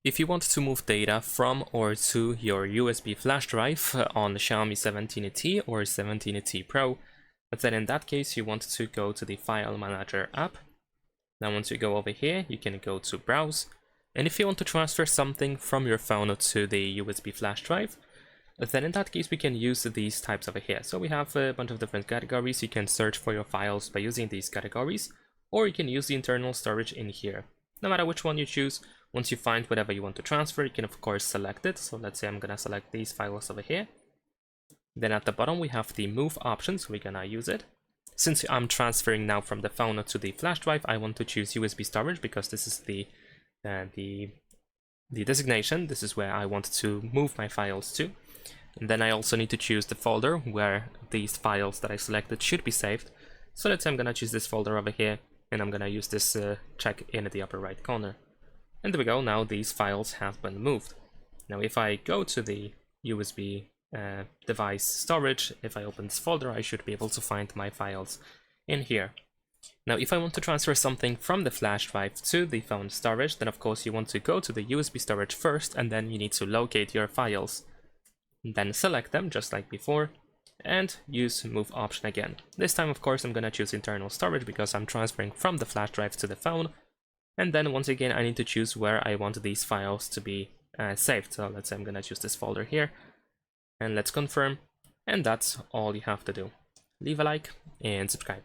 If you want to move data from or to your USB flash drive on the Xiaomi 17T or 17T Pro, then in that case you want to go to the File Manager app. Now once you go over here, you can go to Browse, and if you want to transfer something from your phone to the USB flash drive, then in that case we can use these types over here. So we have a bunch of different categories. You can search for your files by using these categories, or you can use the internal storage in here. No matter which one you choose, once you find whatever you want to transfer, you can of course select it. So let's say I'm gonna select these files over here. Then at the bottom we have the move option, so we're gonna use it. Since I'm transferring now from the phone to the flash drive, I want to choose USB storage because this is the designation. This is where I want to move my files to. And then I also need to choose the folder where these files that I selected should be saved. So let's say I'm gonna choose this folder over here, and I'm gonna use this check in the upper right corner. And there we go, now these files have been moved. Now if I go to the USB device storage, if I open this folder, I should be able to find my files in here. Now if I want to transfer something from the flash drive to the phone storage, then of course you want to go to the USB storage first, and then you need to locate your files. Then select them just like before, and use move option again. This time of course I'm gonna choose internal storage because I'm transferring from the flash drive to the phone. And then once again I need to choose where I want these files to be saved. So let's say I'm gonna choose this folder here, and let's confirm. And that's all you have to do. Leave a like and subscribe.